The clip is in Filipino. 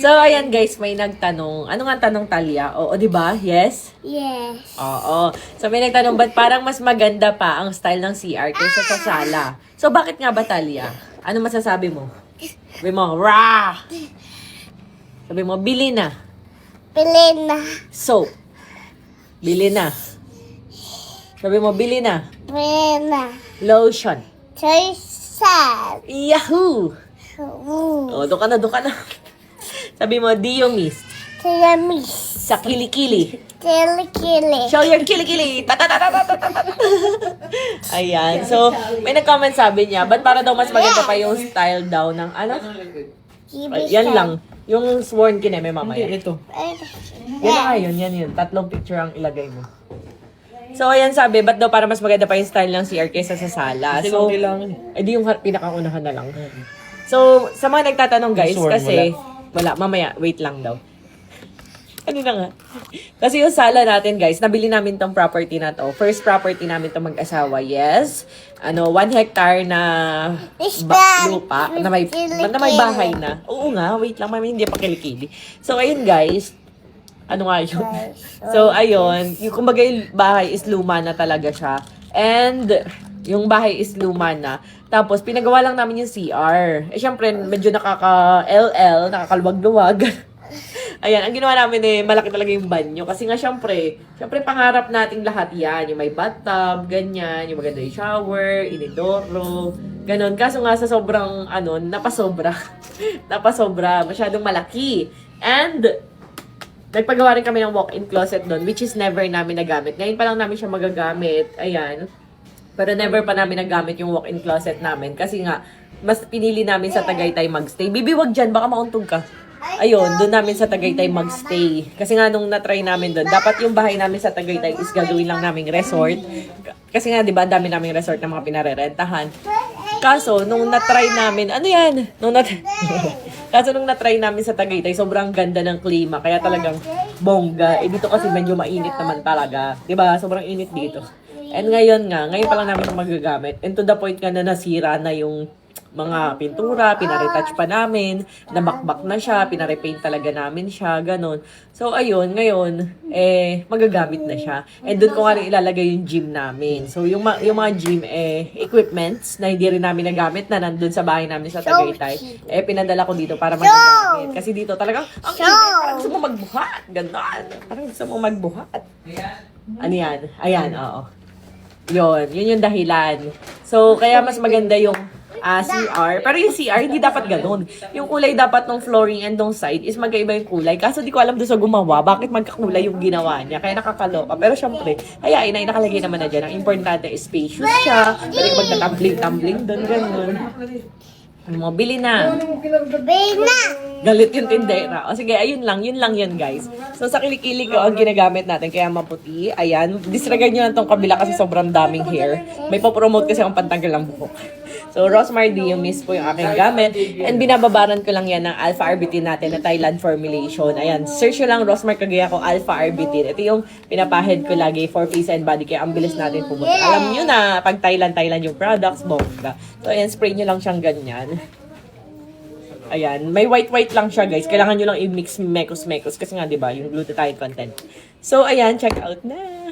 So, ayan guys, may nagtanong. Ano nga tanong, Talia? Oo, di ba? Yes? Yes. Oo. So, may nagtanong, ba't parang mas maganda pa ang style ng CR kaysa sa sala? So, bakit nga ba, Talia? Ano masasabi mo? Sabi mo, rah! Sabi mo, bili na. Pili na. Soap. Bili na. Sabi mo, bili na. Pili na. Lotion. Choice. Yahoo! Oh, doon ka na. Sabi mo, Diomis. Tiyamis. Sa kilikili. Kili-kili. Show your kilikili. Ayan. So, may nag-comment sabi niya, ba't para daw mas maganda pa yung style daw ng ano? Ay, yan lang. Yung sworn kineme mamaya. Ito. Yan na nga yun, yan yun. 3 picture ang ilagay mo. So, ayan sabi, ba't daw para mas maganda pa yung style ng CR kaysa sa sala? So, di yung pinakaunahan na lang. So, sa mga nagtatanong guys, kasi, wala, mamaya, wait lang daw. Ano na nga? Kasi yung sala natin guys, nabili namin tong property na to. First property namin to mag-asawa, yes. 1 hectare na lupa, na may bahay na. Oo nga, wait lang, mami, hindi pa kilikili. So, ayun guys, ano nga yun? So, ayun, yung kumbaga yung bahay is luma na talaga siya. And, yung bahay is luma na. Tapos, pinagawa lang namin yung CR. Eh, syempre, medyo nakaka-LL, nakakaluwag-luwag. Ayan, ang ginawa namin malaki talaga yung banyo. Kasi nga, syempre, pangarap nating lahat yan. Yung may bathtub, ganyan, yung maganda yung shower, inidoro, ganon. Kaso nga sa sobrang, napasobra. Napasobra, masyadong malaki. And, nagpagawa rin kami ng walk-in closet doon, which is never namin nagamit. Ngayon pa lang namin siya magagamit. Ayan. Pero never pa namin nagamit yung walk-in closet namin. Kasi nga, mas pinili namin sa Tagaytay magstay. Bibi, wag dyan. Baka mauntog ka. Ayun, doon namin sa Tagaytay magstay. Kasi nga nung na-try namin doon, dapat yung bahay namin sa Tagaytay is gagawin lang naming resort. Kasi nga, di ba, ang dami naming resort na mga pinarerentahan. Kaso, nung na-try namin, ano yan? Kaso nung na-try namin sa Tagaytay, sobrang ganda ng klima. Kaya talagang bongga. Eh, dito kasi medyo mainit naman talaga. Di ba? Sobrang init dito. And ngayon pa lang namin magagamit. And to the point nga na nasira na yung mga pintura, pinaretouch pa namin, nabakbak na siya, pinarepaint talaga namin siya, ganun. So, ayun, ngayon, magagamit na siya. And doon ko nga rin ilalagay yung gym namin. So, yung mga gym, equipments na hindi rin namin nagamit na nandun sa bahay namin sa Tagaytay, pinadala ko dito para magagamit. Kasi dito talagang, ang init, parang gusto mo magbuhat, ganun. Parang gusto mo magbuhat. Ano yan? Ayan, oo. Yun yung dahilan. So, kaya mas maganda yung CR. Pero yung CR, hindi dapat ganun. Yung kulay dapat ng flooring and ng side is magkaiba yung kulay. Kaso di ko alam doon sa gumawa, bakit magkakulay yung ginawa niya. Kaya nakakaloka. Pero syempre, hayain na, nakalagay naman na dyan. Ang importante is spacious siya. Pwede ka magta-tumbling-tumbling doon, ganun. Ano mo, bili na. Bili na. Galit yung tindera. O sige, yun lang yan guys. So sa kilikili ko ang ginagamit natin, kaya maputi. Ayan, disregard nyo lang tong kabila kasi sobrang daming hair. May papromote kasi akong pantanggal ng buhok. So Rosmar Diomis po yung aking gamit. And binababaran ko lang yan ng Alpha Arbutin natin na Thailand formulation. Ayan, search nyo lang Rosmar Cagayaco Alpha Arbutin. Ito yung pinapahid ko lagi for face and body, kaya ang bilis natin pumunta. Alam nyo na, pag Thailand yung products, bongga. So ayan, spray nyo lang siyang ganyan. Ayan, may white lang siya guys. Kailangan nyo lang i-mix mekos kasi nga 'di ba, yung glutathione content. So ayan, check out na.